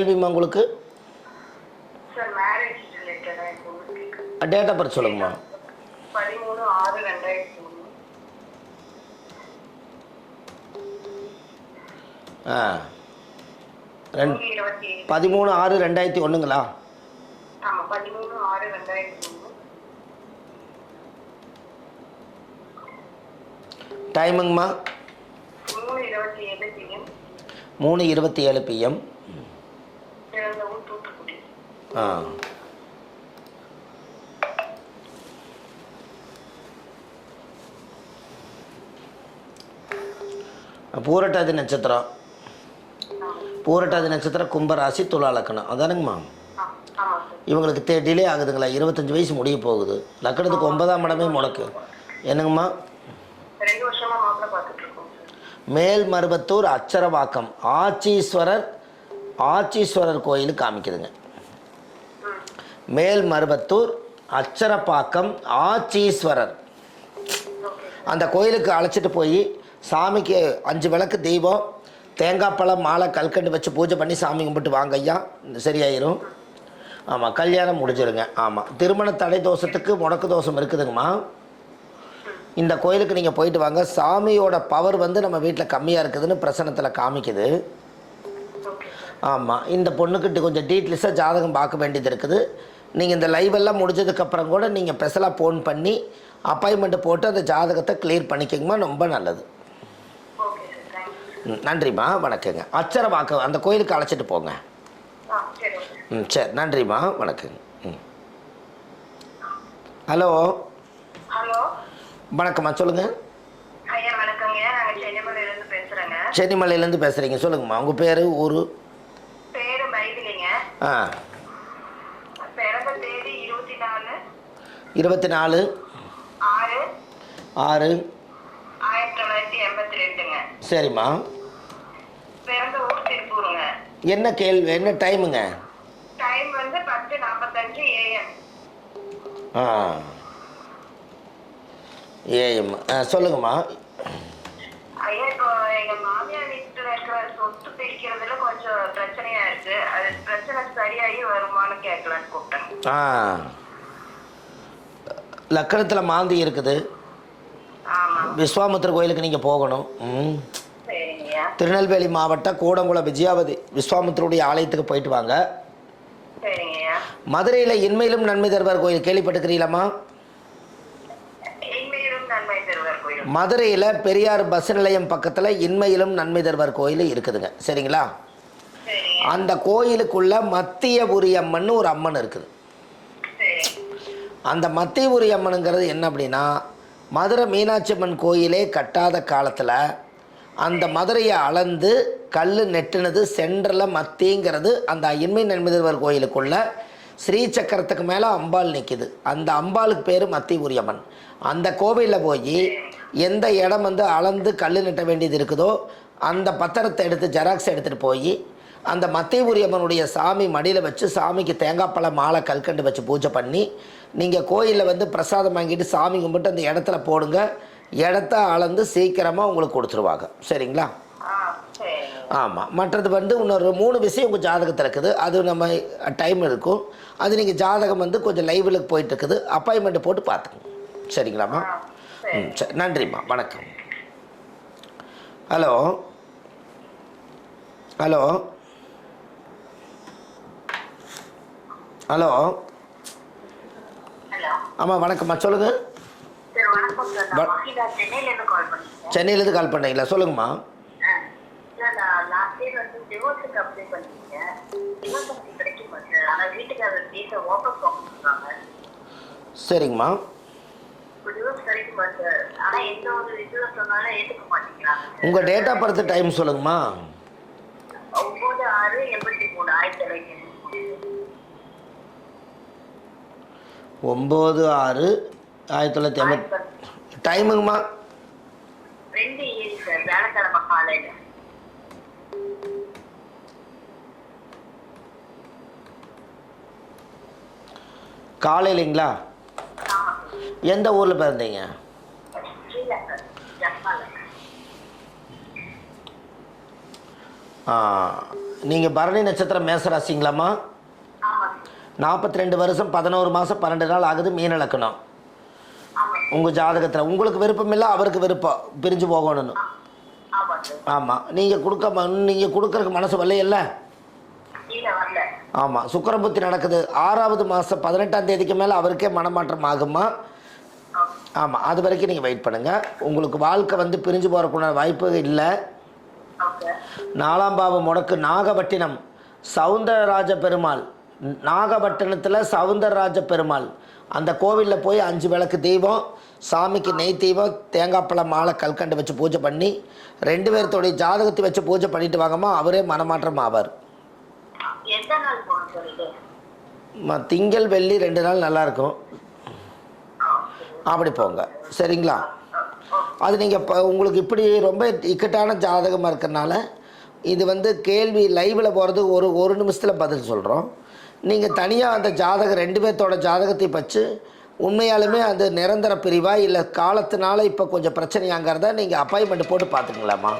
கேள்விம்மா உங்களுக்கு? Sir marriage ரிலேட்டடா இப்போ டேட் ஆஃப் பர்த் சொல்லுங்கம்மா. 13/6/2003. ஆ 13/6/2001ங்களா? ஆமா 13/6/2003. டைமுங்கம்மா? 3:27 PM. 3:27 PM. பிறந்த ஊர் தூத்துக்குடி. ஆ பூரட்டாதி நட்சத்திரம். பூரட்டாதி நட்சத்திரம் கும்பராசி துலா லக்னம் அதானுங்கம்மா? ஆமா சார். இவங்களுக்கு டிலே ஆகுதுங்களா? 25 வயசு முடிய போகுது. லக்கணத்துக்கு 9ஆம் இடமே முடக்கு. என்னங்கம்மா? 2 வருஷமா மாப்பிள்ளை பார்த்துட்டு இருக்கோம் சார். மேல்மருவத்தூர் அச்சரவாக்கம் ஆச்சீஸ்வரர் கோயில் காமிக்குதுங்க. மேல்மருவத்தூர் அச்சரப்பாக்கம் ஆச்சீஸ்வரர் அந்த கோயிலுக்கு அழைச்சிட்டு போய் சாமிக்கு 5 விளக்கு தீபம் தேங்காய் பழம் மாலை கல்கண்டு வச்சு பூஜை பண்ணி சாமி கும்பிட்டு வாங்க ஐயா, சரியாயிரும். ஆமாம், கல்யாணம் முடிஞ்சிருங்க. ஆமாம், திருமண தடை தோஷத்துக்கு முடக்கு தோஷம் இருக்குதுங்கம்மா. இந்த கோயிலுக்கு நீங்கள் போயிட்டு வாங்க. சாமியோட பவர் வந்து நம்ம வீட்டில் கம்மியாக இருக்குதுன்னு பிரசனத்தில் காமிக்குது. ஆமாம், இந்த பொண்ணுக்கிட்ட கொஞ்சம் டீட்டெயில்ஸாக ஜாதகம் பார்க்க வேண்டியது இருக்குது. நீங்கள் இந்த லைவெல்லாம் முடிஞ்சதுக்கப்புறம் கூட நீங்கள் ஸ்பெஷலாக ஃபோன் பண்ணி அப்பாயின்மெண்ட்டு போட்டு அந்த ஜாதகத்தை கிளியர் பண்ணிக்கங்கம்மா, ரொம்ப நல்லது. நன்றிம்மா, வணக்கங்க. அச்சரவாக்கம் அந்த கோயிலுக்கு அழைச்சிட்டு போங்க. சரி, நன்றிம்மா, வணக்கங்க. ஹலோ ஹலோ, வணக்கம்மா, சொல்லுங்கள். ஐயா வணக்கங்க. நாங்கள் சென்னிமலையிலேருந்து பேசுகிறேங்க. சென்னிமலையிலேருந்து பேசுகிறீங்க, சொல்லுங்கம்மா. உங்கள் பேர், ஊர்? பேர் மைதிலிங்க. ஆ, பிறந்த தேதி 24/6/1982ங்க. சரிம்மா. பிறந்த ஊர் திருப்பூருங்க. என்ன கேள்வி, என்ன டைமுங்க? டைம் வந்து 10:45 AM. Ah, AM. சொல்லுங்கம்மா. ஐயா, இப்போ எங்க மாமியார் வீட்டுல இருக்கிற சொத்து பிரிக்கிறதுல கொஞ்சம் பிரச்சனையா இருக்கு. அது பிரச்சனை சரியாகி வருமானு கேட்கலான்னு கூப்பிட்டேன். ஆ, லக்கணத்தில் மாந்தி இருக்குது. விஸ்வாமித்திர கோயிலுக்கு நீங்கள் போகணும். திருநெல்வேலி மாவட்டம் கூடங்குளம் விஜயாவதி விஸ்வாமித்திரருடைய ஆலயத்துக்கு போயிட்டு வாங்க. மதுரையில் இன்மையிலும் நன்மை தருவார் கோயில் கேள்விப்பட்டுக்கிறீங்களாம்மா? மதுரையில் பெரியார் பஸ் நிலையம் பக்கத்தில் இன்மையிலும் நன்மை தருவார் கோயில் இருக்குதுங்க, சரிங்களா? அந்த கோயிலுக்குள்ள மத்தியபுரி அம்மன் ஒரு அம்மன் இருக்குது. அந்த மத்தியபுரி அம்மனுங்கிறது என்ன அப்படின்னா, மதுரை மீனாட்சி அம்மன் கோயிலே கட்டாத காலத்தில் அந்த மதுரையை அளந்து கல் நெட்டுனது சென்டரில் மத்திங்கிறது அந்த இன்மை நன்மை தருவார் கோயிலுக்குள்ள ஸ்ரீ சக்கரத்துக்கு மேலே அம்பாள் நிற்கிது. அந்த அம்பாளுக்கு பேர் மத்தியபுரி அம்மன். அந்த கோவிலில் போய் எந்த இடம் வந்து அளந்து கல் நெட்ட வேண்டியது இருக்குதோ அந்த பத்திரத்தை எடுத்து ஜெராக்ஸ் எடுத்துகிட்டு போய் அந்த மத்தியபுரி அம்மனுடைய சாமி மடியில் வச்சு சாமிக்கு தேங்காய் பழம் மாலை கல்கண்டு வச்சு பூஜை பண்ணி நீங்கள் கோயிலில் வந்து பிரசாதம் வாங்கிட்டு சாமி கும்பிட்டு அந்த இடத்துல போடுங்க. இடத்த அளந்து சீக்கிரமாக உங்களுக்கு கொடுத்துருவாங்க, சரிங்களா? ஆமாம். மற்றது வந்து இன்னொரு 3 விஷயம் உங்கள் ஜாதகத்தில் இருக்குது. அது நம்ம டைம் இருக்கும். அது நீங்கள் ஜாதகம் வந்து கொஞ்சம் லைவில் போயிட்டு இருக்குது. அப்பாயின்மெண்ட்டு போட்டு பார்த்துக்கோங்க, சரிங்களாம்மா? சரி, நன்றிம்மா, வணக்கம். ஹலோ ஹலோ ஹலோ ஆமாம், வணக்கம்மா, சொல்லுங்கள். சென்னையிலேருந்து கால் பண்ணீங்களா? சொல்லுங்கம்மா. சரிங்கம்மா. உங்கள் டேட் ஆஃப் பர்த் டைம் சொல்லுங்கம்மா. 9/6/1980. டைமுங்கம்மா? 2 சார், வியாழக்கிழமை காலையில். காலையிலங்களா? எந்த ஊரில் பிறந்தீங்க? நீங்கள் பரணி நட்சத்திரம் மேசராசிங்களாம்மா? ஆமாம் 42 வருஷம் 11 மாதம் 12 நாள் ஆகுது, மீன லக்கணம். ஆமாம் உங்கள் ஜாதகத்தில் உங்களுக்கு விருப்பம் இல்லை, அவருக்கு விருப்பம் பிரிஞ்சு போகணும்னு. ஆமாம் சார். ஆமாம், நீங்கள் கொடுக்கறதுக்கு மனசு வரலையில்ல? இல்லை வரல. ஆமாம், சுக்கிரபுத்தி நடக்குது 6வது மாதம் 18ஆம் தேதிக்கு மேலே அவருக்கே மனமாற்றம் ஆகுமா? ஆமாம், அது வரைக்கும் நீங்கள் வெயிட் பண்ணுங்கள். உங்களுக்கு வாழ்க்கை வந்து பிரிஞ்சு போகிறக்குள்ள வாய்ப்பு இல்லை. ஓகே 4ஆம் பாவம் முடக்கு நாகப்பட்டினம் சவுந்தரராஜ பெருமாள். நாகப்பட்டினத்தில் சவுந்தரராஜ பெருமாள் அந்த கோவிலில் போய் 5 விளக்கு தீபம், சாமிக்கு நெய் தீபம், தேங்காய்ப்பழம் மாலை கல்கண்டு வச்சு பூஜை பண்ணி 2 பேர்த்தோடைய ஜாதகத்தை வச்சு பூஜை பண்ணிட்டு வாங்கம்மா, அவரே மனமாற்றம் ஆவார். எந்த நாள் போகணும் சார் இது? திங்கள் வெள்ளி 2 நாள் நல்லாயிருக்கும், அப்படி போங்க சரிங்களா? அது நீங்கள் இப்போ உங்களுக்கு இப்படி ரொம்ப இக்கட்டான ஜாதகமாக இருக்கிறனால இது வந்து கேள்வி லைவில் போகிறது ஒரு நிமிஷத்தில் பதில் சொல்கிறோம். நீங்கள் தனியாக அந்த ஜாதகம் 2 பேர்த்தோட ஜாதகத்தை வச்சு உண்மையாலுமே அது நிரந்தர பிரிவா இல்லை காலத்தினால இப்போ கொஞ்சம் பிரச்சனையாங்கிறத நீங்கள் அப்பாயின்மெண்ட் போட்டு பார்த்துக்கலாமா?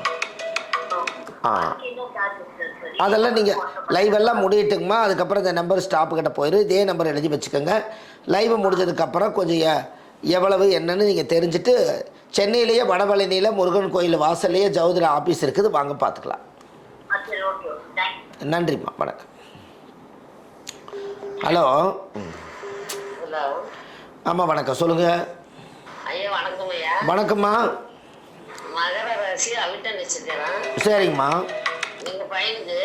அதெல்லாம் நீங்கள் லைவெல்லாம் முடியட்டுங்கம்மா. அதுக்கப்புறம் இந்த நம்பர் ஸ்டாப்புக்கிட்ட போயிடும், இதே நம்பர் எழுதி வச்சுக்கோங்க. லைவ் முடிஞ்சதுக்கப்புறம் கொஞ்சம் எவ்வளவு என்னன்னு நீங்கள் தெரிஞ்சுட்டு சென்னையிலேயே வடபழனியில் முருகன் கோயில் வாசல்லையே ஜோதிட ஆஃபீஸ் இருக்குது, வாங்க பார்த்துக்கலாம். நன்றிம்மா, வணக்கம். ஹலோ. ஹலோ. ஆமாம் வணக்கம், சொல்லுங்கள். ஐயா வணக்கம் ஐயா. வணக்கம்மா. மகர ராசி அவிட்ட நட்சத்திரம். சரிங்கம்மா. எங்கள் பையனுக்கு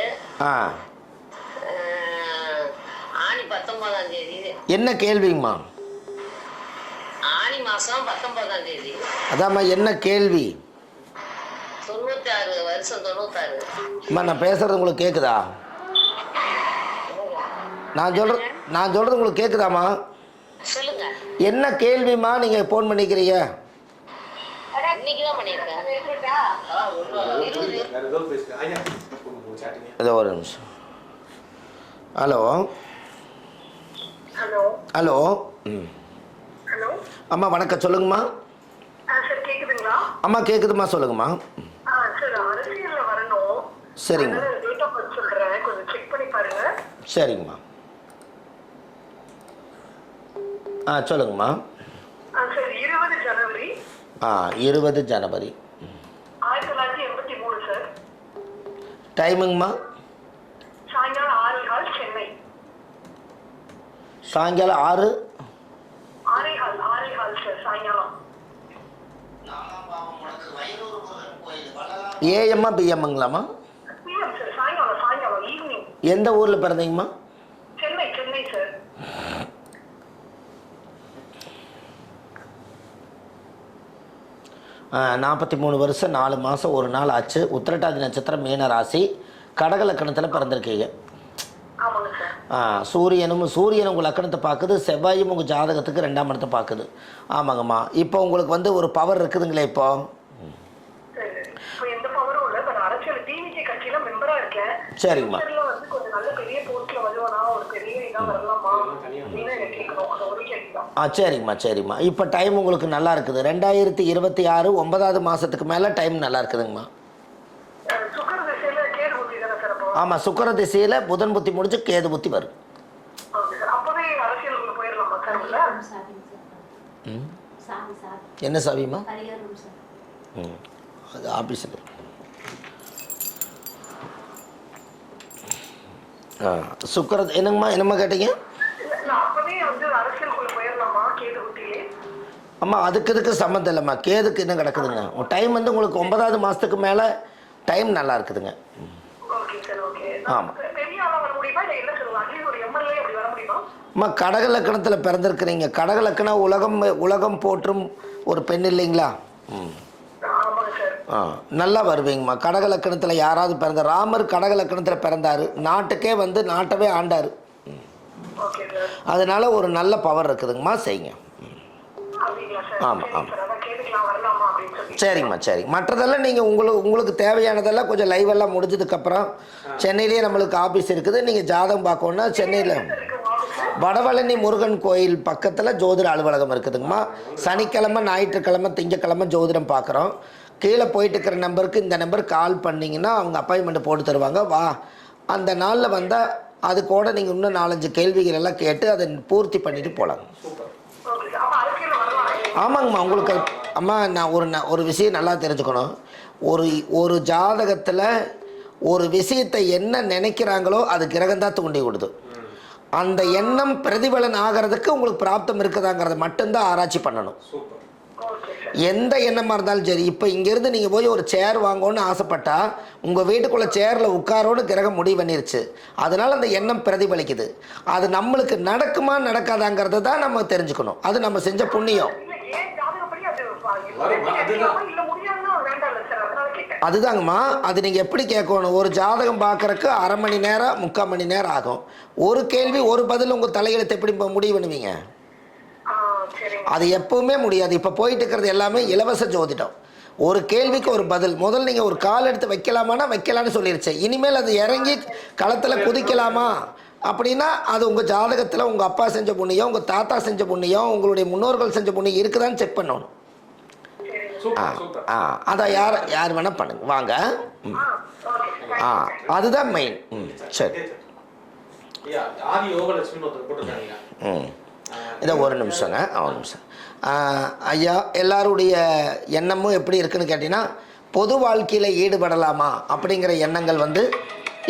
ஆனி 19ஆம் தேதி. என்ன கேள்விங்கம்மா? ஆனி மாதம் 19ஆம் தேதி. அதாம்மா, என்ன கேள்வி? 96 வருஷம் 96. அம்மா, நான் பேசுகிறது உங்களுக்கு கேட்குதா? நான் சொல்கிறது உங்களுக்கு கேட்குதாம்மா? சொல்லுங்க. என்ன கேள்விம்மா நீங்கள் ஃபோன் பண்ணிக்கிறீங்க? இன்னைக்கு தான் பண்ணியிருக்கேன். ஏதோ ஒரு நிமிஷம். ஹலோ. ஹலோ. ஹலோ. ஹலோ. அம்மா வணக்கம், சொல்லுங்கம்மா. சார் கேக்குதுங்களா? அம்மா கேட்குதுமா, சொல்லுங்கம்மா. சார் அரசியல்ல வரணும். சரிங்க. டேட் ஆஃப் பர்த் சொல்றேன், கொஞ்சம் செக் பண்ணி பாருங்க. சரிங்கம்மா. சொல்லுங்கம்மா. சார் 20 ஜனவரி. 20 ஜனவரி 1983 சார். டைமுங்கம்மா? சாயங்காலம் 6:15 சென்னை. சாயங்காலம் 6 சார் சாயங்காலம். ஏஎம்மா பிஎம்ங்களாம்மா? பிஎம் சார், சாயங்காலம் ஈவினிங். எந்த ஊரில் பிறந்தீங்கம்மா? சென்னை சார். ஆ 43 வருஷம் 4 மாதம் 1 நாள் ஆச்சு. உத்திரட்டாதி நட்சத்திரம், மீன ராசி, கடக லக்கணத்தில் பிறந்திருக்கீங்க. ஆமாங்க சார். சூரியன் உங்கள் லக்கணத்தை பார்க்குது, செவ்வாயும் உங்கள் ஜாதகத்துக்கு 2ஆம் இடத்தை பார்க்குது. ஆமாங்கம்மா. இப்போ உங்களுக்கு வந்து ஒரு பவர் இருக்குதுங்களே இப்போ? இப்போ எந்த பவரும் இல்லை. இப்போ அரசியல் டிவிகே கட்சியில மெம்பரா இருக்கேன். சரிங்கம்மா. வந்து கொஞ்சம் நல்ல பெரிய போஸ்ட்ல வருவானா, ஒரு பெரிய இதா வரலாமா அப்படின்னு எனக்கு கேட்கணும். அந்த ஒரு கேள்விதான். சரிங்கம்மா. இப்போ டைம் உங்களுக்கு நல்லா இருக்குது. 2026 9வது மாதத்துக்கு மேலே டைம் நல்லா இருக்குதுங்கம்மா. சுக்கர திசையில கேது புத்தி தானே சார் அப்போ? ஆமாம், சுக்கிர திசையில் புதன் புத்தி முடிஞ்சு கேது புத்தி வரும். Okay sir. அப்பவே அரசியலுக்குள்ள போயிடலாமா சார்? என்ன சாவிம்மா? அது ஆஃபீஸில். என்னம்மா கேட்டீங்க? அப்பவே வந்து அரசியலுக்குள்ள போயிடலாமா கேது புத்தியே? அம்மா, அதுக்கு சம்மந்தம் இல்லைம்மா. கேதுக்கு என்ன கிடக்குதுங்க, டைம் வந்து உங்களுக்கு 9வது மாதத்துக்கு மேலே டைம் நல்லா இருக்குதுங்க. ஆமாம். அம்மா, கடக லக்கணத்தில் பிறந்திருக்கிறீங்க. கடக லக்கணம் உலகம் போற்றும் ஒரு பெண் இல்லைங்களா? நல்லா வருவீங்கம்மா. கடக லக்கணத்தில் யாராவது பிறந்த, ராமர் கடக லக்கணத்தில் பிறந்தார், நாட்டுக்கே வந்து நாட்டவே ஆண்டார். அதனால ஒரு நல்ல பவர் இருக்குதுங்கம்மா, செய்யுங்க. ஆமாம். சரிங்கம்மா. மற்றதெல்லாம் நீங்கள் உங்களுக்கு தேவையானதெல்லாம் கொஞ்சம் லைவெல்லாம் முடிஞ்சதுக்கப்புறம் சென்னையிலேயே நம்மளுக்கு ஆஃபீஸ் இருக்குது. நீங்கள் ஜாதகம் பார்க்கணுன்னா சென்னையில் வடபழனி முருகன் கோயில் பக்கத்தில் ஜோதிட அலுவலகம் இருக்குதுங்கம்மா. சனிக்கிழமை, ஞாயிற்றுக்கிழமை, திங்கக்கிழமை ஜோதிடம் பார்க்குறோம். கீழே போயிட்டு இருக்கிற நம்பருக்கு இந்த நம்பர் கால் பண்ணிங்கன்னா அவங்க அப்பாயின்மெண்ட் போட்டு தருவாங்க. அந்த நாளில் வந்தால் அது கூட நீங்கள் இன்னும் 4-5 கேள்விகள் எல்லாம் கேட்டு அதை பூர்த்தி பண்ணிட்டு போகலாம். ஆமாங்கம்மா. உங்களுக்கு அம்மா நான் ஒரு விஷயம் நல்லா தெரிஞ்சுக்கணும். ஒரு ஜாதகத்தில் ஒரு விஷயத்தை என்ன நினைக்கிறாங்களோ அது கிரகம்தான் தூண்டி விடுது. அந்த எண்ணம் பிரதிபலன் ஆகிறதுக்கு உங்களுக்கு பிராப்தம் இருக்குதாங்கிறத மட்டும்தான் ஆராய்ச்சி பண்ணணும். எந்த எண்ணமாக இருந்தாலும் சரி. இப்போ இங்கேருந்து நீங்கள் போய் ஒரு சேர் வாங்கணும்னு ஆசைப்பட்டா உங்கள் வீட்டுக்குள்ளே சேரில் உட்காரோன்னு கிரகம் முடிவு பண்ணிருச்சு. அதனால் அந்த எண்ணம் பிரதிபலிக்குது. அது நம்மளுக்கு நடக்குமா நடக்காதாங்கிறது தான் நம்ம தெரிஞ்சுக்கணும். அது நம்ம செஞ்ச புண்ணியம். அதுதாங்கம்மா. அது நீங்கள் எப்படி கேட்கணும்? ஒரு ஜாதகம் பார்க்குறக்கு 1/2 மணி நேரம் 3/4 மணி நேரம் ஆகும். ஒரு கேள்வி ஒரு பதில் உங்கள் தலையெழுத்து எப்படி முடிவு பண்ணுவீங்க? அது எப்பவுமே முடியாது. இப்போ போயிட்டு இருக்கிறது எல்லாமே இலவச ஜோதிடம். ஒரு கேள்விக்கு ஒரு பதில். முதல்ல நீங்கள் ஒரு கால் எடுத்து வைக்கலாமான்னா வைக்கலான்னு சொல்லிருச்சு. இனிமேல் அது இறங்கி களத்தில் குதிக்கலாமா அப்படின்னா அது உங்கள் ஜாதகத்தில் உங்கள் அப்பா செஞ்ச புண்ணியம், உங்கள் தாத்தா செஞ்ச புண்ணியம், உங்களுடைய முன்னோர்கள் செஞ்ச புண்ணியம் இருக்குதான்னு செக் பண்ணணும். அதை யார் வேணால் பண்ணுங்க. வாங்க. அதுதான் மெயின். சரி. இதை ஒரு நிமிஷங்க. ஒரு நிமிஷம். ஐயா, எல்லாருடைய எண்ணமும் எப்படி இருக்குன்னு கேட்டிங்கன்னா, பொது வாழ்க்கையில் ஈடுபடலாமா அப்படிங்கிற எண்ணங்கள்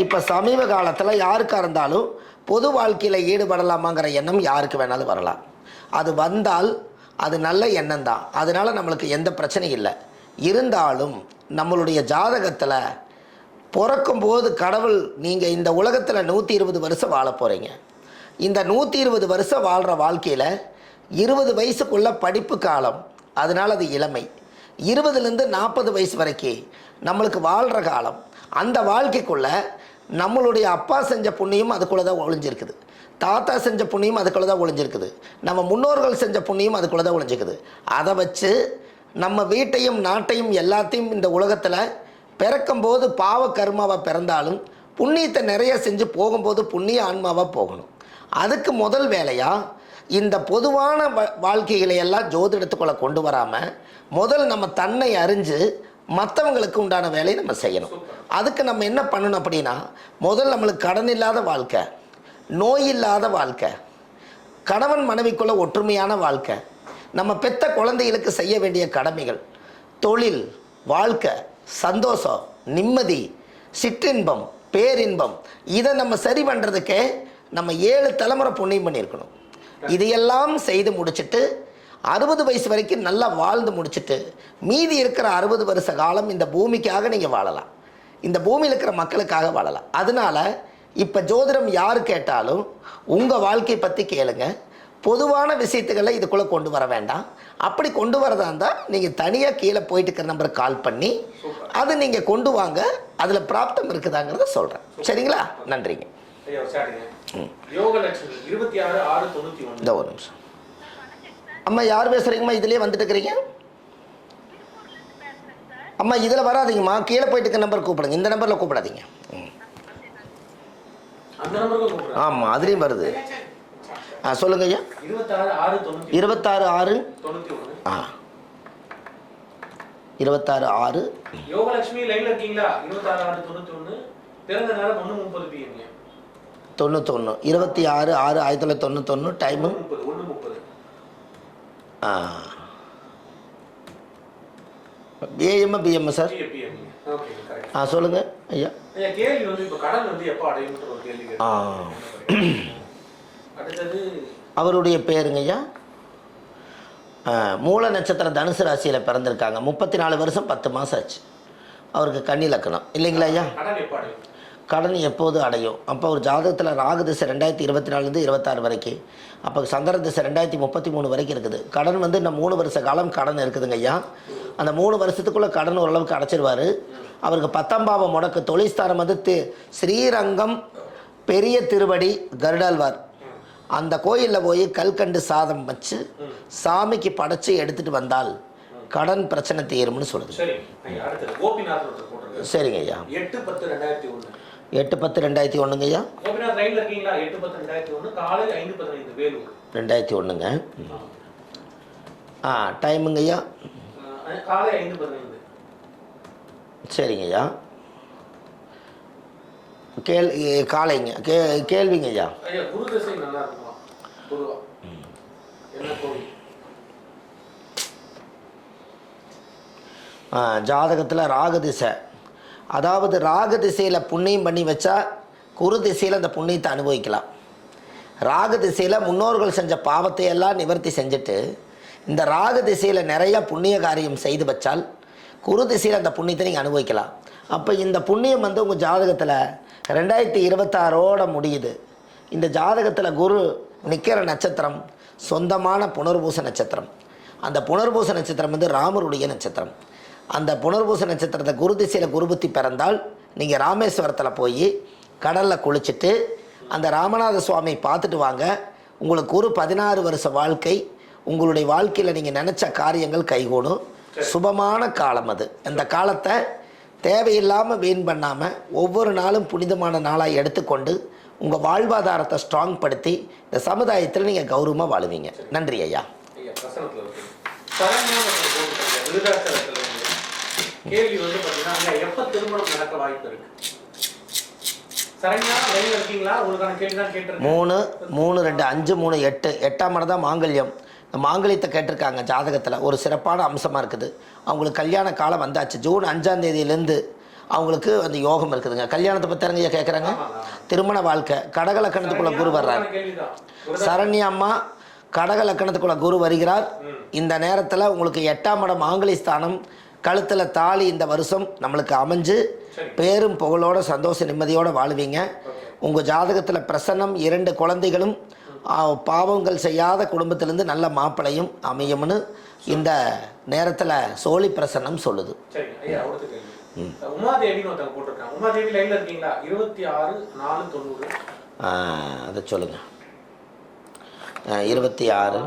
இப்போ சமீப காலத்தில் யாருக்காக இருந்தாலும் பொது வாழ்க்கையில் ஈடுபடலாமாங்கிற எண்ணம் யாருக்கு வேணாலும் வரலாம். அது வந்தால் அது நல்ல எண்ணம் தான். அதனால் நம்மளுக்கு எந்த பிரச்சனையும் இல்லை. இருந்தாலும் நம்மளுடைய ஜாதகத்தில் பிறக்கும்போது கடவுள் நீங்கள் இந்த உலகத்தில் 120 வருஷம் வாழ போகிறீங்க. இந்த 120 வருஷம் வாழ்கிற வாழ்க்கையில் 20 வயசுக்குள்ள படிப்பு காலம். அதனால் அது இளமை. 20லேருந்து 40 வயசு வரைக்கும் நம்மளுக்கு வாழ்கிற காலம். அந்த வாழ்க்கைக்குள்ளே நம்மளுடைய அப்பா செஞ்ச புண்ணியம் அதுக்குள்ளே தான் ஒளிஞ்சிருக்குது. தாத்தா செஞ்ச புண்ணியம் அதுக்குள்ளே தான் ஒளிஞ்சிருக்குது. நம்ம முன்னோர்கள் செஞ்ச புண்ணியம் அதுக்குள்ளே தான் ஒளிஞ்சிருக்குது. அதை வச்சு நம்ம வீட்டையும் நாட்டையும் எல்லாத்தையும் இந்த உலகத்தில் பிறக்கும்போது பாவ கர்மாவாக பிறந்தாலும் புண்ணியத்தை நிறைய செஞ்சு போகும்போது புண்ணிய ஆன்மாவாக போகணும். அதுக்கு முதல் வேலையாக இந்த பொதுவான வாழ்க்கைகளை எல்லாம் ஜோதிடத்துக்குள்ளே கொண்டு வராமல் முதல் நம்ம தன்னை அறிஞ்சு மற்றவங்களுக்கு உண்டான வேலையை நம்ம செய்யணும். அதுக்கு நம்ம என்ன பண்ணணும் அப்படின்னா, முதல் நம்மளுக்கு கடன் இல்லாத வாழ்க்கை, நோய் இல்லாத வாழ்க்கை, கணவன் மனைவிக்குள்ள ஒற்றுமையான வாழ்க்கை, நம்ம பெத்த குழந்தைகளுக்கு செய்ய வேண்டிய கடமைகள், தொழில், வாழ்க்கை, சந்தோஷம், நிம்மதி, சிற்றின்பம், பேரின்பம், இதை நம்ம சரி பண்ணுறதுக்கே நம்ம 7 தலைமுறை புண்ணியம் பண்ணியிருக்கணும். இதையெல்லாம் செய்து முடிச்சுட்டு 60 வயசு வரைக்கும் நல்லா வாழ்ந்து முடிச்சுட்டு மீதி இருக்கிற 60 வருஷ காலம் இந்த பூமிக்காக நீங்கள் வாழலாம். இந்த பூமியில் இருக்கிற மக்களுக்காக வாழலாம். அதனால் இப்போ ஜோதிடம் யார் கேட்டாலும் உங்கள் வாழ்க்கையை பற்றி கேளுங்க. பொதுவான விஷயத்துக்களை இதுக்குள்ளே கொண்டு வர வேண்டாம். அப்படி கொண்டு வரதா இருந்தால் நீங்கள் தனியாக கீழே போயிட்டு இருக்கிற நம்பருக்கு கால் பண்ணி அது நீங்கள் கொண்டு வாங்க. அதில் பிராப்தம் இருக்குதாங்கிறத சொல்கிறேன். சரிங்களா? நன்றிங்க. இந்த ஒரு நிமிஷம். அம்மா யார் பேசுகிறீங்கம்மா? இதுலேயே வந்துட்டு இருக்கிறீங்க. அம்மா இதில் வராதிங்கம்மா. கீழே போயிட்டு இருக்க நம்பர் கூப்பிடுங்க. இந்த நம்பரில் கூப்பிடாதீங்க. ஆமாம், அதுலேயும் வருது. சொல்லுங்க ஐயா. 26/6 26/6 யோகலட்சுமி லைன்ல இருக்கீங்களா? 26/6/91 பிறந்த நேரம் 1:30 PM 91 26/6/1991 time 1:30 AM PM sir. சொல்லுங்க ஐயா. கேள்வி இப்போ கடன் எப்போ அடையும்ன்ற ஒரு கேள்வி. அடுத்தது அவருடைய பேருங்க ஐயா. மூல நட்சத்திரம் தனுசு ராசியில் பிறந்திருக்காங்க. 34 வருஷம் 10 மாதம் ஆச்சு. அவருக்கு கன்னி லக்கணம் இல்லைங்களா ஐயா? கடன் எப்போது அடையும்? அப்போ ஒரு ஜாதகத்தில் ராகு திசை 2024 26 வரைக்கும், அப்போ சந்திர திசை 2033 வரைக்கும் இருக்குது. கடன் இன்னும் 3 வருஷ காலம் கடன் இருக்குதுங்க ஐயா. அந்த 3 வருஷத்துக்குள்ளே கடன் ஓரளவுக்கு அடைச்சிருவார். அவருக்கு 10ஆம் பாவம் முடக்கு. தொழில்ஸ்தானம் ஸ்ரீரங்கம் பெரிய திருவடி கருடாழ்வார் அந்த கோயிலில் போய் கல்கண்டு சாதம் வச்சு சாமிக்கு படைச்சி எடுத்துகிட்டு வந்தால் கடன் பிரச்சனை தீரும்னு சொல்லுது. சரிங்க ஐயா. 8/10/2001 ஐயா. 2001ங்க. டைமுங்க ஐயா. சரிங்க ஐயா. காலைங்க கேள்விங்க ஐயா. ஐயா குரு திசை நல்லா இருக்குமா பொதுவா? என்ன கோவில்? ஜாதகத்தில் ராகு திசை, அதாவது ராகு திசையில் புண்ணியம் பண்ணி வச்சா குரு திசையில் அந்த புண்ணியத்தை அனுபவிக்கலாம். ராகு திசையில் முன்னோர்கள் செஞ்ச பாவத்தை எல்லாம் நிவர்த்தி செஞ்சுட்டு இந்த ராகு திசையில் நிறையா புண்ணிய காரியம் செய்து வச்சால் குரு திசையில் அந்த புண்ணியத்தை நீங்கள் அனுபவிக்கலாம். அப்போ இந்த புண்ணியம் வந்து உங்கள் ஜாதகத்தில் 2026 முடியுது. இந்த ஜாதகத்தில் குரு நிற்கிற நட்சத்திரம் சொந்தமான புனர்பூச நட்சத்திரம். அந்த புனர்பூச நட்சத்திரம் வந்து ராமருடைய நட்சத்திரம். அந்த புனர்பூச நட்சத்திரத்தை குரு திசையில் குரு புத்தி பிறந்தால் நீங்கள் ராமேஸ்வரத்தில் போய் கடலில் குளிச்சுட்டு அந்த ராமநாத சுவாமியை பார்த்துட்டு வாங்க. உங்களுக்கு ஒரு 16 வருஷ வாழ்க்கை, உங்களுடைய வாழ்க்கையில் நீங்கள் நினச்ச காரியங்கள் கைகூடும். சுபமான காலம் அது. அந்த காலத்தை தேவையில்லாமல் வீண் பண்ணாமல் ஒவ்வொரு நாளும் புனிதமான நாளாக எடுத்துக்கொண்டு உங்கள் வாழ்வாதாரத்தை ஸ்ட்ராங் படுத்தி இந்த சமுதாயத்தில் நீங்கள் கௌரவமாக வாழுவீங்க. நன்றி ஐயா. கேள்வி வந்து பார்த்தீங்கன்னா எப்போ திருமணம் நடக்க வாய்ப்பு இருக்கு? 3 3 2 5 3 8 8ஆம் இடம் தான் மாங்கல்யம். இந்த மாங்கல்யத்தை கேட்டிருக்காங்க ஜாதகத்தில். ஒரு சிறப்பான அம்சமாக இருக்குது. அவங்களுக்கு கல்யாண காலம் வந்தாச்சு. ஜூன் 5ஆம் தேதியிலேருந்து அவங்களுக்கு அந்த யோகம் இருக்குதுங்க. கல்யாணத்தை பற்றி கேட்குறாங்க. திருமண வாழ்க்கை கடக லக்கணத்துக்குள்ள குரு வர்றார். சரண்யா அம்மா கடக லக்கணத்துக்குள்ள குரு வருகிறார். இந்த நேரத்தில் உங்களுக்கு 8ஆம் இடம் மாங்கலி ஸ்தானம், கழுத்தில் தாலி இந்த வருஷம் நம்மளுக்கு அமைஞ்சு பேரும் புகழோட சந்தோஷ நிம்மதியோடு வாழுவீங்க. உங்கள் ஜாதகத்தில் பிரசன்னம் 2 குழந்தைகளும் பாவங்கள் செய்யாத குடும்பத்திலேருந்து நல்ல மாப்பிளையும் அமையும்னு இந்த நேரத்தில் சோழி பிரசன்னம் சொல்லுது. அதை சொல்லுங்க. 26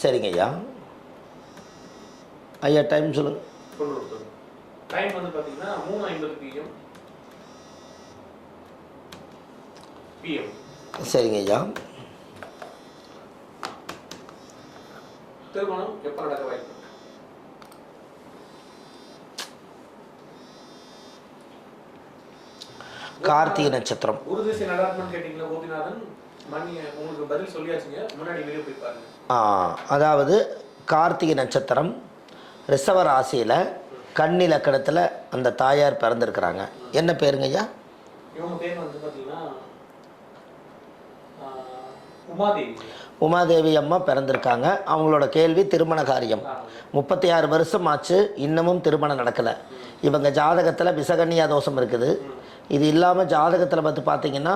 சரிங்க ஐயா. ஐயா டைம் சொல்லுங்க. டைம் வந்து பாத்தீங்கன்னா 3:50 PM. சரிங்க ஐயா. திருமணம் எப்ப நடக்க வாய்ப்பு? கார்த்திகை நட்சத்திரம். குரு திசை நடக்கும்னு கேட்டீங்களா கோபிநாதன்? உங்களுக்கு பதில் சொல்லியாச்சுங்க. முன்னாடி வீடியோ போய் பாருங்க. அதாவது கார்த்திகை நட்சத்திரம் ரிஷப ராசியில் கன்னி லக்கணத்தில் அந்த தாயார் பிறந்திருக்கிறாங்க. என்ன பேருங்க ஐயா? இவங்க பேர் வந்து பார்த்தீங்கன்னா உமாதேவி. உமாதேவி அம்மா பிறந்திருக்காங்க. அவங்களோட கேள்வி திருமண காரியம். 36 வருஷம் ஆச்சு, இன்னமும் திருமணம் நடக்கலை. இவங்க ஜாதகத்தில் விசகன்னியா தோஷம் இருக்குது. இது இல்லாமல் ஜாதகத்தில் பார்த்தீங்கன்னா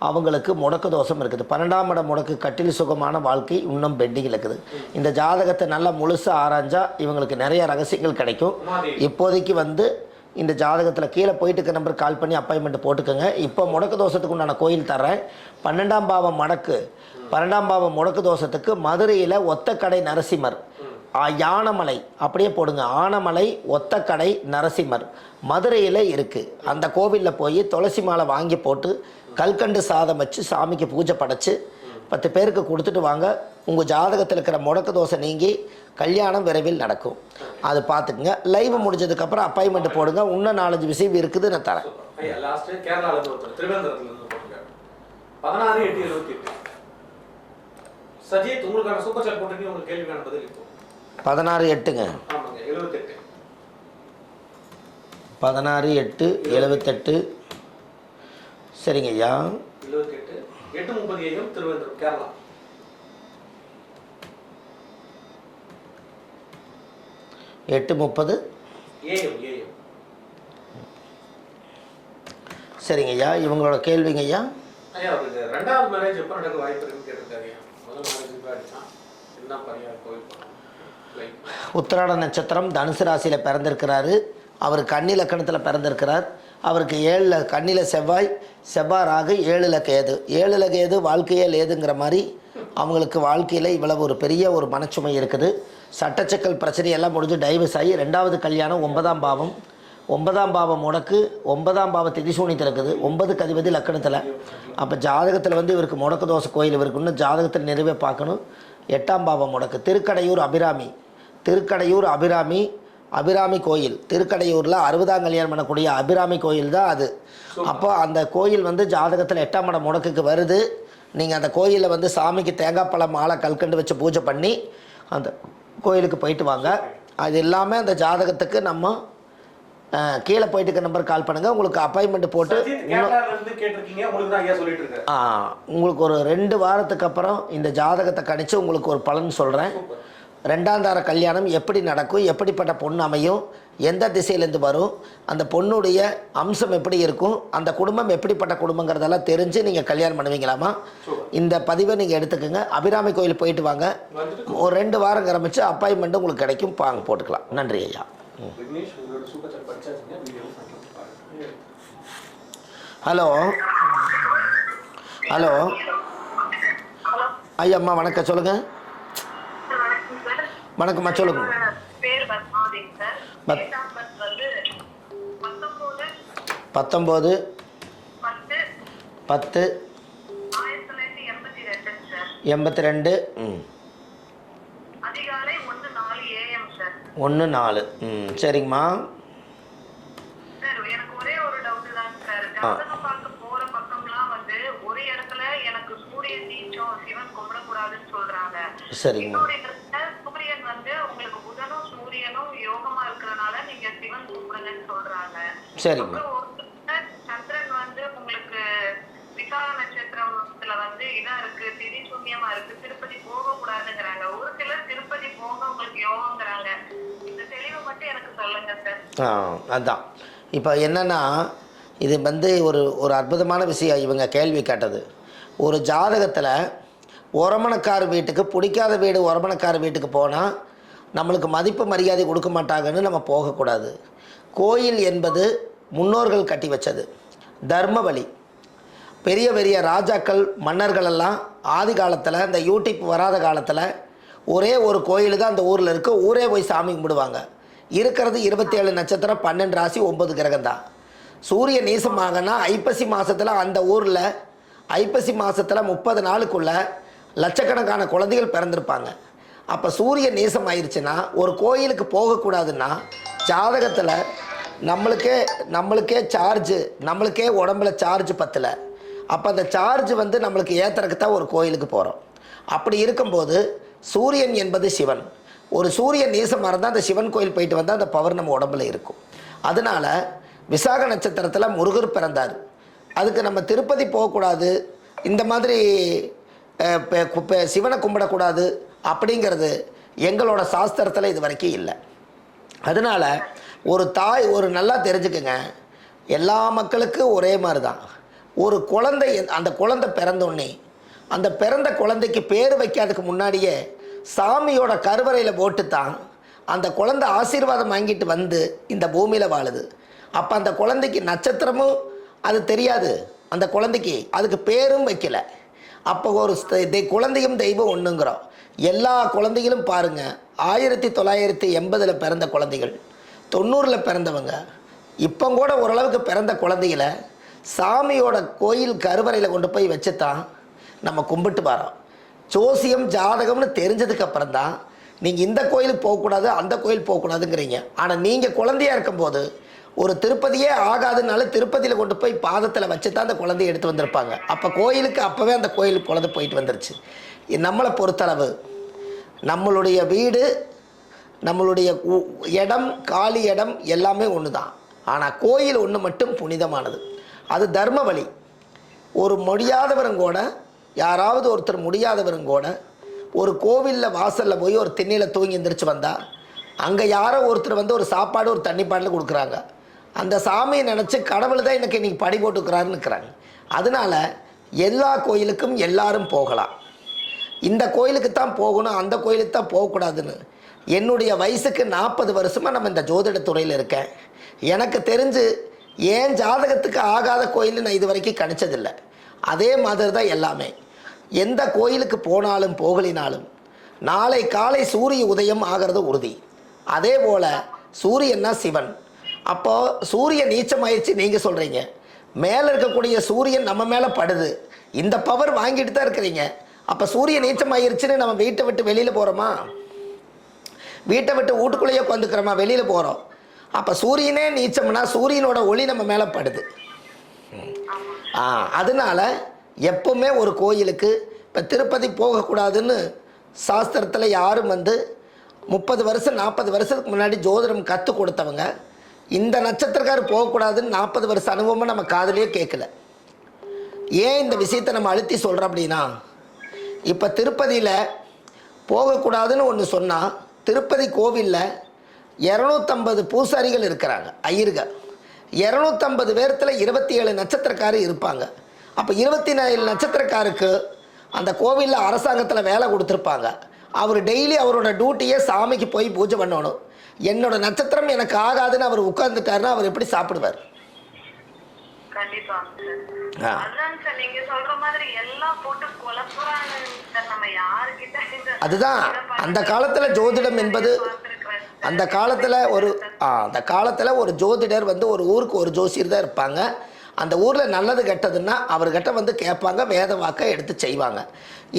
அவங்களுக்கு முடக்கு தோஷம் இருக்குது. 12ஆம் இடம் முடக்கு, கட்டில் சுகமான வாழ்க்கை இன்னும் பெண்டிங் இருக்குது. இந்த ஜாதகத்தை நல்லா முழுசாக ஆராய்ஞ்சா இவங்களுக்கு நிறைய ரகசியங்கள் கிடைக்கும். இப்போதைக்கு வந்து இந்த ஜாதகத்தில் கீழே போயிட்டு இருக்க நம்பர் கால் பண்ணி அப்பாயின்மெண்ட் போட்டுக்கோங்க. இப்போ முடக்கு தோஷத்துக்கு உண்டான கோயில் தர்றேன். 12ஆம் பாவம் மடக்கு, 12ஆம் பாவம் முடக்கு தோஷத்துக்கு மதுரையில் ஒத்தக்கடை நரசிம்மர், யானமலை அப்படியே போடுங்க, ஆனமலை ஒத்தக்கடை நரசிம்மர் மதுரையில் இருக்குது. அந்த கோவிலில் போய் துளசி மாலை வாங்கி போட்டு கல்கண்டு சாதம் வச்சு சாமிக்கு பூஜை படைச்சு 10 பேருக்கு கொடுத்துட்டு வாங்க. உங்கள் ஜாதகத்தில் இருக்கிற முடக்கு தோசை நீங்கி கல்யாணம் விரைவில் நடக்கும். அது பார்த்துக்குங்க. லைவ் முடிஞ்சதுக்கப்புறம் அப்பாயின்மெண்ட் போடுங்க. இன்னும் 4-5 விஷயம் இருக்குது, நான் தரேன். 16/8ங்க. 16/8/78. சரிங்க ஐயா. 8:30 AM திருவனந்தபுரம் கேரளா. 8:30 AM. சரிங்க ஐயா. இவங்களோட கேள்விங்க ஐயா. ஐயா அவருக்கு 2வது மேரேஜ் எப்போ நடக்க வாய்ப்பு இருக்குன்னு கேட்டிருக்காங்க. முதல் மேரேஜ் அடிச்சா என்ன பரிகாரம் கோயில் உத்திராட நட்சத்திரம் தனுசு ராசியில் பிறந்திருக்கிறாரு. அவர் கன்னி லக்கணத்தில் பிறந்திருக்கிறார். அவருக்கு 7 கண்ணில் செவ்வாய் ராகு, 7 கேது. 7 கேது வாழ்க்கையே லேதுங்கிற மாதிரி அவங்களுக்கு வாழ்க்கையில் இவ்வளவு ஒரு பெரிய ஒரு மனச்சுமை இருக்குது. சட்டச்சக்கல் பிரச்சனையெல்லாம் முடிஞ்சு டைவர்ஸ் ஆகி 2வது கல்யாணம் 9ஆம் பாவம். 9ஆம் பாவம் முடக்கு, 9ஆம் பாவம் திதிசூனியத்தில் இருக்குது. 9க்கு அதிபதி லக்கணத்தில். அப்போ ஜாதகத்தில் வந்து இவருக்கு முடக்கு தோசை கோயில் இவருக்கு இன்னும் ஜாதகத்தில் நிறைவே பார்க்கணும். 8ஆம் பாவம் முடக்கு. திருக்கடையூர் அபிராமி அபிராமி கோயில் திருக்கடையூரில் 60ஆம் கல்யாணம் பண்ணக்கூடிய அபிராமி கோயில் தான் அது. அப்போ அந்த கோயில் வந்து ஜாதகத்தில் 8ஆம் இடம் முடக்குக்கு வருது. நீங்கள் அந்த கோயிலில் வந்து சாமிக்கு தேங்காய் பழம் மாலை கல்கண்டு வச்சு பூஜை பண்ணி அந்த கோயிலுக்கு போயிட்டு வாங்க. அது இல்லாமல் அந்த ஜாதகத்துக்கு நம்ம கீழே போயிட்டு நம்பர் கால் பண்ணுங்கள். உங்களுக்கு அப்பாயின்மெண்ட் போட்டு உங்களுக்கு ஒரு 2 வாரத்துக்கு அப்புறம் இந்த ஜாதகத்தை கணிச்சு உங்களுக்கு ஒரு பலன் சொல்கிறேன். 2ஆம் தார கல்யாணம் எப்படி நடக்கும், எப்படிப்பட்ட பொண்ணு அமையும், எந்த திசையிலேருந்து வரும், அந்த பொண்ணுடைய அம்சம் எப்படி இருக்கும், அந்த குடும்பம் எப்படிப்பட்ட குடும்பங்கிறதெல்லாம் தெரிஞ்சு நீங்கள் கல்யாணம் பண்ணுவீங்களாமா. இந்த பதிவை நீங்கள் எடுத்துக்கோங்க. அபிராமி கோயில் போயிட்டு வாங்க. ஒரு 2 வாரம் கிளம்பிச்சு அப்பாயின்மெண்ட் உங்களுக்கு கிடைக்கும். வாங்க போட்டுக்கலாம். நன்றி ஐயா. ஹலோ ஹலோ ஐயா அம்மா வணக்கம், சொல்லுங்கள். வணக்கம்மா, சொல்லுங்க. பேர் பத்மாவதி சார். 19 10 1982 அதிகாலை 1:04 AM சார். 1:04 சரிங்கம்மா. சார் எனக்கு ஒரே ஒரு டவுட் தான் சார். ஜாதகம் பார்க்க போற பக்கம்லாம் வந்து ஒரு இடத்துல எனக்கு சூரியன் நீச்சம் சிவன் கும்பிடக்கூடாதுன்னு சொல்றாங்க. சரிங்கம்மா. சூரியன் வந்து உங்களுக்கு புதனும் சூரியனும் யோகமா இருக்கிறதுனால நீங்க சிவன் கும்பிடுங்கன்னு சொல்றாங்க. சரிங்க. சந்திரன் வந்து உங்களுக்கு விசாக நட்சத்திரத்துல வந்து இதா இருக்கு, திதி சூன்யமா இருக்கு, திருப்பதி போக கூடாதுங்கிறாங்க. ஒரு சிலர் திருப்பதி போக உங்களுக்கு யோகங்கிறாங்க. இந்த தெளிவு மட்டும் எனக்கு சொல்லுங்க சார். அதான் இப்போ என்னன்னா, இது வந்து ஒரு அற்புதமான விஷயம் இவங்க கேள்வி கேட்டது. ஒரு ஜாதகத்தில் உரமணக்கார வீட்டுக்கு பிடிக்காத வீடு உரமணக்கார வீட்டுக்கு போனால் நம்மளுக்கு மதிப்பு மரியாதை கொடுக்க மாட்டாங்கன்னு நம்ம போகக்கூடாது. கோயில் என்பது முன்னோர்கள் கட்டி வச்சது, தர்ம வழி. பெரிய பெரிய ராஜாக்கள் மன்னர்களெல்லாம் ஆதி காலத்தில், இந்த யூடியூப் வராத காலத்தில் ஒரே ஒரு கோயில் தான் அந்த ஊரில் இருக்க. ஊரே போய் சாமி கும்பிடுவாங்க. இருக்கிறது 27 நட்சத்திரம், 12 ராசி, 9 கிரகம் தான். சூரிய நீசமாகனா ஐப்பசி மாதத்தில் அந்த ஊரில் ஐப்பசி மாதத்தில் 30 நாளுக்குள்ள லட்சக்கணக்கான குழந்தைகள் பிறந்திருப்பாங்க. அப்போ சூரிய நீசம் ஆயிடுச்சுன்னா ஒரு கோயிலுக்கு போகக்கூடாதுன்னா ஜாதகத்தில் நம்மளுக்கே சார்ஜு, நம்மளுக்கே உடம்புல சார்ஜ் பத்தலை. அப்போ அந்த சார்ஜ் வந்து நம்மளுக்கு ஏற்றுறதுக்கு தான் ஒரு கோயிலுக்கு போகிறோம். அப்படி இருக்கும்போது சூரியன் என்பது சிவன். ஒரு சூரியன் நீசமாக இருந்தால் அந்த சிவன் கோயில் போயிட்டு வந்தால் அந்த பவர் நம்ம உடம்புல இருக்கும். அதனால் விசாக நட்சத்திரத்தில் முருகர் பிறந்தார். அதுக்கு நம்ம திருப்பதி போகக்கூடாது, இந்த மாதிரி சிவனை கும்பிடக்கூடாது அப்படிங்கிறது எங்களோட சாஸ்திரத்தில் இது வரைக்கும் இல்லை. அதனால் ஒரு தாய் நல்லா தெரிஞ்சுக்குங்க, எல்லா மக்களுக்கும் ஒரே மாதிரி தான். ஒரு குழந்தை, அந்த குழந்தை பிறந்தோடனே அந்த பிறந்த குழந்தைக்கு பேர் வைக்காததுக்கு முன்னாடியே சாமியோட கருவறையில் போட்டு தான் அந்த குழந்தை ஆசீர்வாதம் வாங்கிட்டு வந்து இந்த பூமியில் வாழுது. அப்போ அந்த குழந்தைக்கு நட்சத்திரமும் அது தெரியாது, அந்த குழந்தைக்கு அதுக்கு பேரும் வைக்கலை. அப்போ ஒரு குழந்தையும் தெய்வம் ஒன்றுங்கிறோம். எல்லா குழந்தைகளும் பாருங்கள், 1980 பிறந்த குழந்தைகள், 90 பிறந்தவங்க, இப்போ கூட ஓரளவுக்கு பிறந்த குழந்தைகளை சாமியோட கோயில் கருவறையில் கொண்டு போய் வச்சு தான் நம்ம கும்பிட்டு வரோம். ஜோசியம் ஜாதகம்னு தெரிஞ்சதுக்கப்புறம் தான் நீங்கள் இந்த கோயிலுக்கு போகக்கூடாது, அந்த கோயில் போகக்கூடாதுங்கிறீங்க. ஆனால் நீங்கள் குழந்தையாக இருக்கும்போது ஒரு திருப்பதியே ஆகாதுனால திருப்பதியில் கொண்டு போய் பாதத்தில் வச்சு தான் அந்த குழந்தைய எடுத்து வந்திருப்பாங்க. அப்போ கோயிலுக்கு அப்போவே அந்த கோயிலுக்கு குழந்தை போயிட்டு வந்துருச்சு. நம்மளை பொறுத்தளவு நம்மளுடைய வீடு, நம்மளுடைய இடம், காலி இடம் எல்லாமே ஒன்று தான். ஆனால் கோயில் ஒன்று மட்டும் புனிதமானது, அது தர்ம வழி. ஒரு முடியாதவருங்கூட, யாராவது ஒருத்தர் முடியாதவருங்கூட ஒரு கோவிலில் வாசலில் போய் ஒரு திண்ணையில் தூங்கி எந்திரிச்சு வந்தால் அங்கே யாரோ ஒருத்தர் வந்து ஒரு சாப்பாடு ஒரு தண்ணி பாட்டில் கொடுக்குறாங்க. அந்த சாமியை நினச்சி கடவுள் தான் எனக்கு இன்றைக்கி படி போட்டுக்கிறாருன்னு இருக்கிறாங்க. அதனால் எல்லா கோயிலுக்கும் எல்லாரும் போகலாம். இந்த கோயிலுக்கு தான் போகணும், அந்த கோயிலுக்கு தான் போகக்கூடாதுன்னு என்னுடைய வயசுக்கு 40 வருஷமாக நம்ம இந்த ஜோதிடத்துறையில் இருக்கேன். எனக்கு தெரிஞ்சு ஏன் ஜாதகத்துக்கு ஆகாத கோயில் நான் இது வரைக்கும் கணிச்சதில்லை. அதே மாதிரி தான் எல்லாமே. எந்த கோயிலுக்கு போனாலும் போகலினாலும் நாளை காலை சூரிய உதயம் ஆகிறது உறுதி. அதே போல் சூரியன்னா சிவன். அப்போது சூரியன் நீச்சமாயிடுச்சு நீங்கள் சொல்கிறீங்க, மேலே இருக்கக்கூடிய சூரியன் நம்ம மேலே படுது, இந்த பவர் வாங்கிட்டு தான் இருக்கிறீங்க. அப்போ சூரியன் நீச்சமாயிருச்சுன்னு நம்ம வீட்டை விட்டு வெளியில் போகிறோமா? வீட்டை விட்டு வீட்டுக்குள்ளேயே உட்காந்துக்கிறோமா, வெளியில் போகிறோம். அப்போ சூரியனே நீச்சம்னா சூரியனோட ஒளி நம்ம மேலே படுது. அதனால எப்பவுமே ஒரு கோயிலுக்கு இப்போ திருப்பதி போகக்கூடாதுன்னு சாஸ்திரத்தில் யாரும் 30 வருஷம் 40 வருஷத்துக்கு முன்னாடி ஜோதிடம் கற்றுக் கொடுத்தவங்க இந்த நட்சத்திரக்காரர் போகக்கூடாதுன்னு 40 வருஷம் அனுபவமாக நம்ம காதுலேயே கேட்கல. ஏன் இந்த விஷயத்தை நம்ம அழுத்தி சொல்கிறோம் அப்படின்னா, இப்போ திருப்பதியில் போகக்கூடாதுன்னு ஒன்று சொன்னால், திருப்பதி கோவிலில் 250 பூசாரிகள் இருக்கிறாங்க, ஐயர்கள். 250 பேர்த்தில் 27 நட்சத்திரக்காரர் இருப்பாங்க. அப்போ 27 நட்சத்திரக்காருக்கு அந்த கோவிலில் அரசாங்கத்தில் வேலை கொடுத்துருப்பாங்க. அவர் டெய்லி அவரோட டியூட்டியை சாமிக்கு போய் பூஜை பண்ணணும். என்னோட நட்சத்திரம் எனக்கு ஆகாதுன்னு அவர் உட்கார்ந்துட்டாருன்னா அவர் எப்படி சாப்பிடுவார்? அதுதான் அந்த காலத்தில் ஜோதிடம் என்பது. அந்த காலத்தில் ஒரு ஜோதிடர் ஒரு ஊருக்கு ஒரு ஜோசியர் தான் இருப்பாங்க. அந்த ஊரில் நல்லது கெட்டதுன்னா அவர்கிட்ட கேட்பாங்க, வேத வாக்கை எடுத்து செய்வாங்க.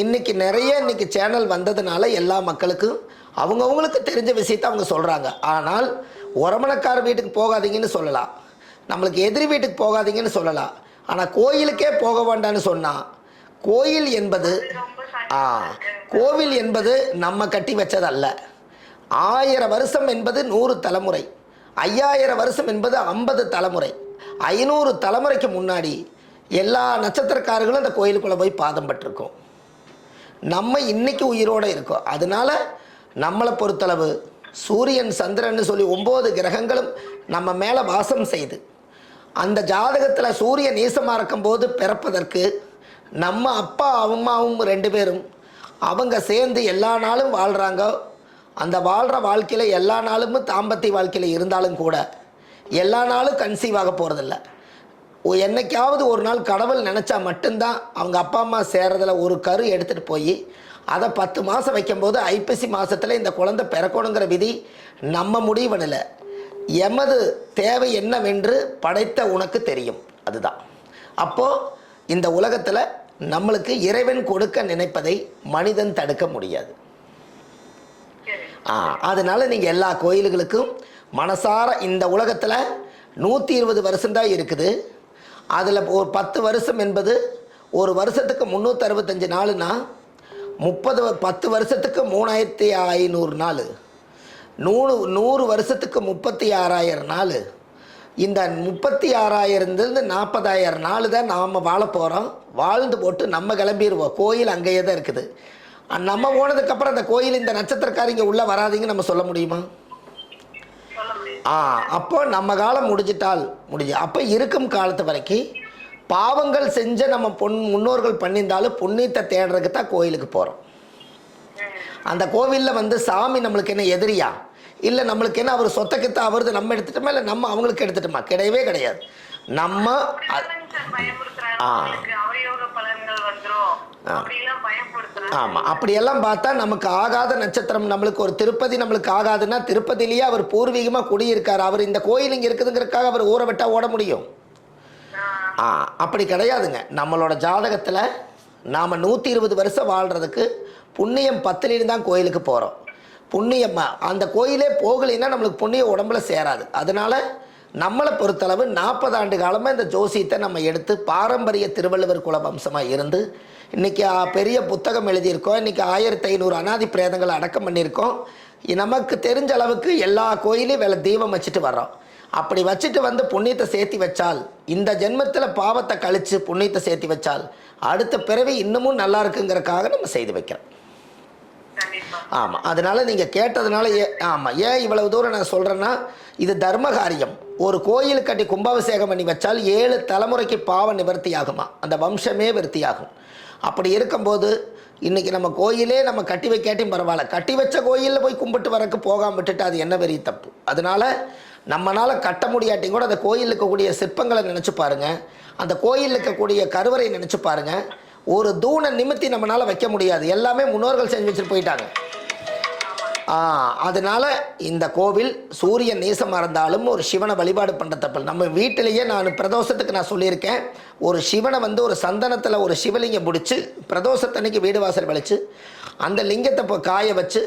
இன்றைக்கி நிறைய சேனல் வந்ததுனால எல்லா மக்களுக்கும் அவங்கவுங்களுக்கு தெரிஞ்ச விஷயத்தை அவங்க சொல்கிறாங்க. ஆனால் உறமணக்கார வீட்டுக்கு போகாதீங்கன்னு சொல்லலாம், நம்மளுக்கு எதிரி வீட்டுக்கு போகாதீங்கன்னு சொல்லலாம். ஆனால் கோயிலுக்கே போக வேண்டான்னு சொன்னால், கோயில் என்பது நம்ம கட்டி வச்சதல்ல. 1000 வருஷம் என்பது 100 தலைமுறை, 5000 வருஷம் என்பது 50 தலைமுறை, 500 தலைமுறைக்கு முன்னாடி எல்லா நட்சத்திரக்காரர்களும் அந்த கோயிலுக்குள்ளே போய் பாதம் பட்டிருக்கோம். நம்ம இன்னைக்கு உயிரோடு இருக்கோம். அதனால நம்மளை பொறுத்தளவு சூரியன் சந்திரன் சொல்லி 9 கிரகங்களும் நம்ம மேலே வாசம் செய்து, அந்த ஜாதகத்தில் சூரியன் நீசமாக இருக்கும்போது பிறப்பதற்கு நம்ம அப்பா அம்மாவும் 2 பேரும் அவங்க சேர்ந்து எல்லா நாளும் வாழ்கிறாங்க. அந்த வாழ்கிற வாழ்க்கையில் எல்லா நாளும் தாம்பத்திய வாழ்க்கையில் இருந்தாலும் கூட எல்லா நாளும் கன்சீவ் ஆக போகிறதில்ல. என்னைக்காவது ஒரு நாள் கடவுள் நினச்சா மட்டும்தான் அவங்க அப்பா அம்மா சேர்றதில் ஒரு கரு எடுத்துகிட்டு போய் அதை 10 மாதம் வைக்கும்போது ஐப்பசி மாதத்தில் இந்த குழந்தை பிறக்கணுங்கிற விதி நம்ம முடிவனில். எமது தேவை என்னவென்று படைத்த உனக்கு தெரியும். அதுதான். அப்போது இந்த உலகத்தில் நம்மளுக்கு இறைவன் கொடுக்க நினைப்பதை மனிதன் தடுக்க முடியாது. அதனால் நீங்கள் எல்லா கோயில்களுக்கும் மனசார, இந்த உலகத்தில் 120 வருஷம்தான் இருக்குது. அதில் ஒரு 10 வருஷம் என்பது ஒரு வருஷத்துக்கு 365 நாளுன்னா 10 வருஷத்துக்கு 3500 நாள், 100 வருஷத்துக்கு 36,000 நாள். இந்த 36,000 40,000 நாள் தான் நாம் வாழ போகிறோம். வாழ்ந்து போட்டு நம்ம கிளம்பிடுவோம். கோயில் அங்கேயே தான் இருக்குது. நம்ம போனதுக்கப்புறம் அந்த கோயில் இந்த நட்சத்திரக்காரிங்க உள்ளே வராதிங்க நம்ம சொல்ல முடியுமா? அப்போ நம்ம காலம் முடிஞ்சிட்டால் அப்போ இருக்கும் காலத்து வரைக்கும் பாவங்கள் செஞ்ச நம்ம முன்னோர்கள் பண்ணியிருந்தாலும் புண்ணியத்தை தேடுறதுக்கு தான் கோயிலுக்கு போகிறோம். அந்த கோவிலில் சாமி நம்மளுக்கு என்ன எதிரியா? இல்லை நம்மளுக்கு என்ன அவர் சொத்தக்கத்தை அவரது நம்ம எடுத்துட்டோமா, இல்லை நம்ம அவங்களுக்கு எடுத்துட்டோமா? கிடையவே கிடையாது. நம்ம ஆமாம், அப்படியெல்லாம் பார்த்தா நமக்கு ஆகாத நட்சத்திரம். நம்மளுக்கு ஒரு திருப்பதி நம்மளுக்கு ஆகாதுன்னா திருப்பதிலேயே அவர் பூர்வீகமாக குடியிருக்கார். அவர் இந்த கோயில் இங்கே இருக்குதுங்கிறதுக்காக அவர் ஊரை விட்டால் ஓட முடியும்? அப்படி கிடையாதுங்க. நம்மளோட ஜாதகத்தில் நாம் 120 வருஷம் வாழ்கிறதுக்கு புண்ணியம் 10 தான் கோயிலுக்கு போகிறோம். புண்ணியம் அந்த கோயிலே போகலைன்னா நம்மளுக்கு புண்ணியம் உடம்புல சேராது. அதனால் நம்மளை பொறுத்தளவு 40 ஆண்டு காலமாக இந்த ஜோசியத்தை நம்ம எடுத்து பாரம்பரிய திருவள்ளுவர் குல வம்சமாக இருந்து இன்றைக்கி பெரிய புத்தகம் எழுதியிருக்கோம். இன்றைக்கி 1500 அனாதி பிரேதங்களை அடக்கம் பண்ணியிருக்கோம். நமக்கு தெரிஞ்ச அளவுக்கு எல்லா கோயிலையும் வேலை தீபம் வச்சுட்டு வர்றோம். அப்படி வச்சுட்டு புண்ணியத்தை சேர்த்தி வச்சால், இந்த ஜென்மத்தில் பாவத்தை கழித்து புண்ணியத்தை சேர்த்தி வச்சால் அடுத்த பிறவி இன்னமும் நல்லா இருக்குங்கிறதுக்காக நம்ம செய்து வைக்கிறோம். ஆமாம், அதனால் நீங்கள் கேட்டதுனால ஏன் இவ்வளவு தூரம் நான் சொல்கிறேன்னா, இது தர்ம காரியம். ஒரு கோயில் கட்டி கும்பாபிஷேகம் பண்ணி வச்சால் 7 தலைமுறைக்கு பாவ நிவர்த்தி ஆகுமா, அந்த வம்சமே விருத்தியாகும். அப்படி இருக்கும்போது இன்றைக்கி நம்ம கோயிலே நம்ம கட்டி வைக்காட்டியும் பரவாயில்ல, கட்டி வச்ச கோயிலில் போய் கும்பிட்டு வரக்கு போகாமல் விட்டுட்டு அது என்ன பெரிய தப்பு. அதனால் நம்மளால் கட்ட முடியாட்டியும் கூட அந்த கோயிலில் இருக்கக்கூடிய சிற்பங்களை நினச்சி பாருங்கள், அந்த கோயிலில் இருக்கக்கூடிய கருவறை நினச்சி பாருங்கள். ஒரு தூணை நிமித்தி நம்மளால் வைக்க முடியாது, எல்லாமே முன்னோர்கள் செஞ்சு வச்சுட்டு போயிட்டாங்க. அதனால் இந்த கோவில் சூரியன் நீசமாக இருந்தாலும் ஒரு சிவனை வழிபாடு பண்ணுற தப்பு. நம்ம வீட்டிலேயே நான் பிரதோஷத்துக்கு நான் சொல்லியிருக்கேன், ஒரு சிவனை ஒரு சந்தனத்தில் ஒரு சிவலிங்கம் பிடிச்சி பிரதோஷத்தன்னைக்கு வீடு வாசல் வலிச்சு அந்த லிங்கத்தை காய வச்சு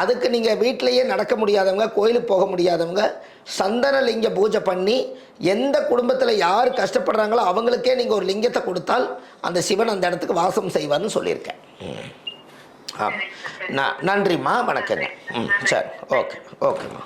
அதுக்கு நீங்கள் வீட்டிலையே நடக்க முடியாதவங்க, கோயிலுக்கு போக முடியாதவங்க சந்தன லிங்க பூஜை பண்ணி எந்த குடும்பத்தில் யார் கஷ்டப்படுறாங்களோ அவங்களுக்கே நீங்கள் ஒரு லிங்கத்தை கொடுத்தால் அந்த சிவன் அந்த இடத்துக்கு வாசம் செய்வார்னு சொல்லியிருக்கேன். நன்றிம்மா, வணக்கங்க. சரி, ஓகே ஓகேம்மா.